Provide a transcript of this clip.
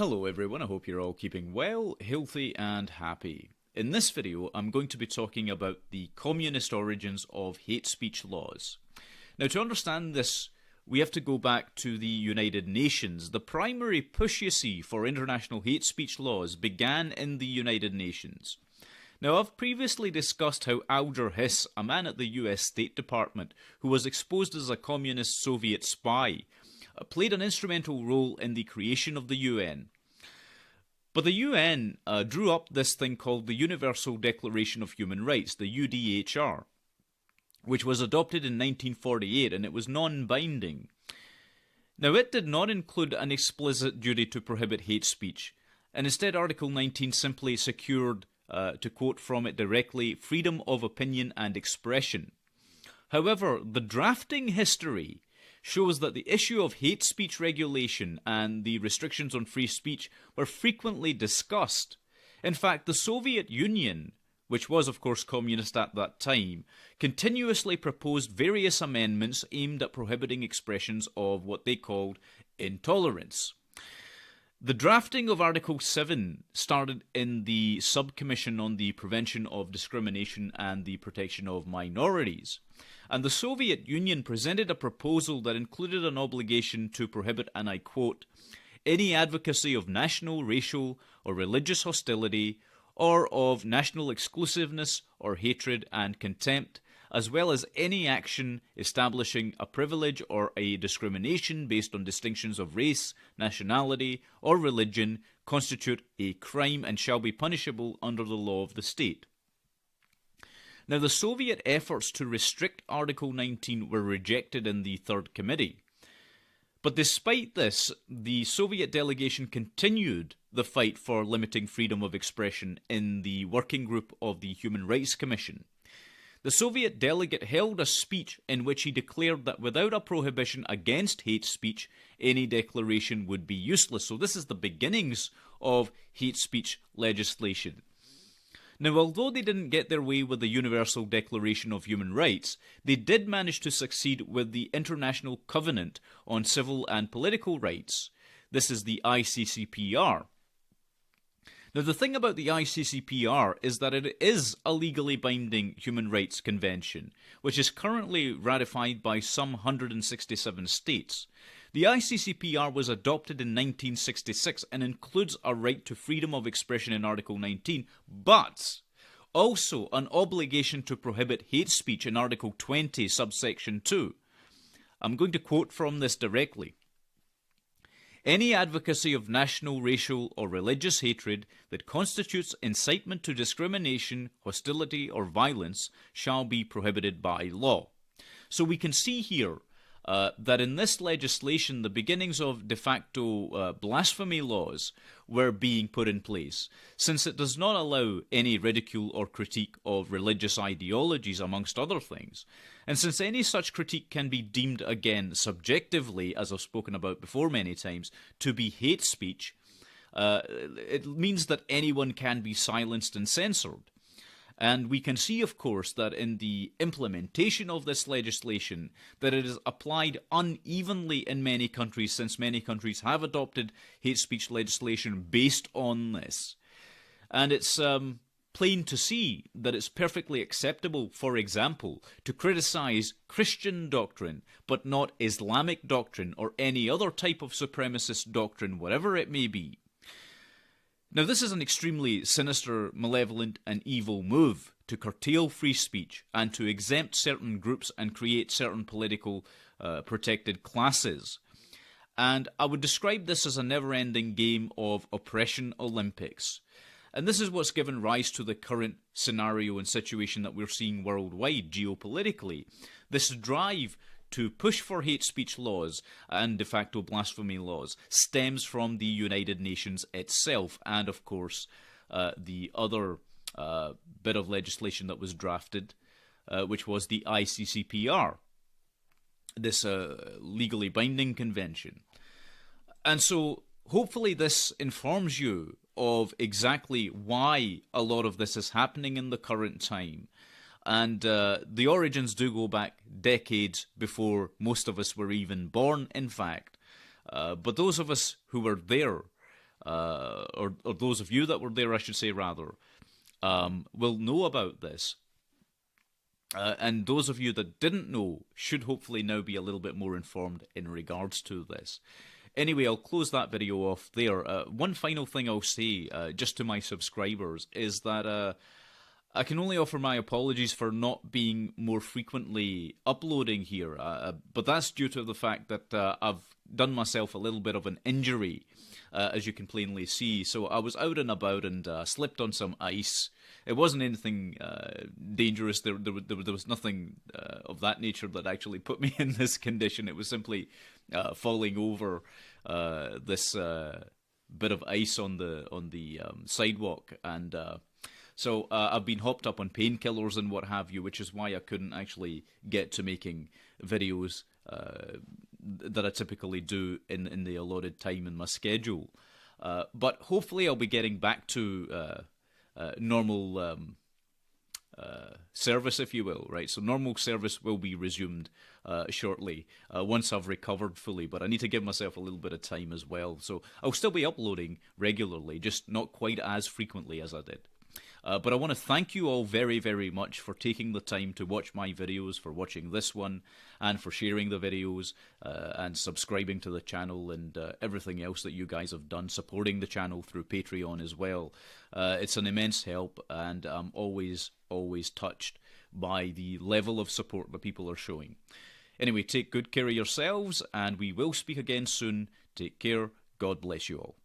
Hello everyone, I hope you're all keeping well, healthy and happy. In this video I'm going to be talking about the communist origins of hate speech laws. Now to understand this we have to go back to the United Nations. The primary push you see for international hate speech laws began in the United Nations. Now I've previously discussed how Alger Hiss, a man at the US State Department who was exposed as a communist Soviet spy, played an instrumental role in the creation of the UN. But the UN drew up this thing called the Universal Declaration of Human Rights, the UDHR, which was adopted in 1948 and it was non-binding. Now it did not include an explicit duty to prohibit hate speech, and instead Article 19 simply secured, to quote from it directly, freedom of opinion and expression. However, the drafting history shows that the issue of hate speech regulation and the restrictions on free speech were frequently discussed. In fact, the Soviet Union, which was of course communist at that time, continuously proposed various amendments aimed at prohibiting expressions of what they called intolerance. The drafting of Article 7 started in the Subcommission on the Prevention of Discrimination and the Protection of Minorities. And the Soviet Union presented a proposal that included an obligation to prohibit, and I quote, any advocacy of national, racial, or religious hostility, or of national exclusiveness or hatred and contempt, as well as any action establishing a privilege or a discrimination based on distinctions of race, nationality, or religion constitute a crime and shall be punishable under the law of the state. Now, the Soviet efforts to restrict Article 19 were rejected in the Third Committee. But despite this, the Soviet delegation continued the fight for limiting freedom of expression in the working group of the Human Rights Commission. The Soviet delegate held a speech in which he declared that without a prohibition against hate speech, any declaration would be useless. So this is the beginnings of hate speech legislation. Now, although they didn't get their way with the Universal Declaration of Human Rights, they did manage to succeed with the International Covenant on Civil and Political Rights. This is the ICCPR. Now, the thing about the ICCPR is that it is a legally binding human rights convention, which is currently ratified by some 167 states. The ICCPR was adopted in 1966 and includes a right to freedom of expression in Article 19, but also an obligation to prohibit hate speech in Article 20, subsection 2. I'm going to quote from this directly. Any advocacy of national, racial, or religious hatred that constitutes incitement to discrimination, hostility, or violence shall be prohibited by law. So we can see here that in this legislation, the beginnings of de facto blasphemy laws were being put in place, since it does not allow any ridicule or critique of religious ideologies, amongst other things. And since any such critique can be deemed, again, subjectively, as I've spoken about before many times, to be hate speech, it means that anyone can be silenced and censored. And we can see, of course, that in the implementation of this legislation, that it is applied unevenly in many countries, since many countries have adopted hate speech legislation based on this. And it's plain to see that it's perfectly acceptable, for example, to criticize Christian doctrine, but not Islamic doctrine or any other type of supremacist doctrine, whatever it may be. Now, this is an extremely sinister, malevolent and evil move to curtail free speech and to exempt certain groups and create certain political protected classes. And I would describe this as a never-ending game of oppression Olympics. And this is what's given rise to the current scenario and situation that we're seeing worldwide geopolitically. This drive to push for hate speech laws and de facto blasphemy laws stems from the United Nations itself and, of course, the other bit of legislation that was drafted, which was the ICCPR, this legally binding convention. And so hopefully this informs you of exactly why a lot of this is happening in the current time. And the origins do go back decades before most of us were even born, in fact. But those of us who were there or those of you that were there, I should say, rather, will know about this. And those of you that didn't know should hopefully now be a little bit more informed in regards to this. Anyway, I'll close that video off there. One final thing I'll say, just to my subscribers, is that I can only offer my apologies for not being more frequently uploading here, but that's due to the fact that I've done myself a little bit of an injury, as you can plainly see. So I was out and about and slipped on some ice. It wasn't anything dangerous. There was nothing of that nature that actually put me in this condition. It was simply falling over this bit of ice on the sidewalk, and so I've been hopped up on painkillers and what have you, which is why I couldn't actually get to making videos that I typically do in the allotted time in my schedule. But hopefully I'll be getting back to normal service, if you will, right? So normal service will be resumed shortly once I've recovered fully, but I need to give myself a little bit of time as well. So I'll still be uploading regularly, just not quite as frequently as I did. But I want to thank you all very, very much for taking the time to watch my videos, for watching this one, and for sharing the videos, and subscribing to the channel, and everything else that you guys have done, supporting the channel through Patreon as well. It's an immense help, and I'm always, always touched by the level of support that people are showing. Anyway, take good care of yourselves, and we will speak again soon. Take care. God bless you all.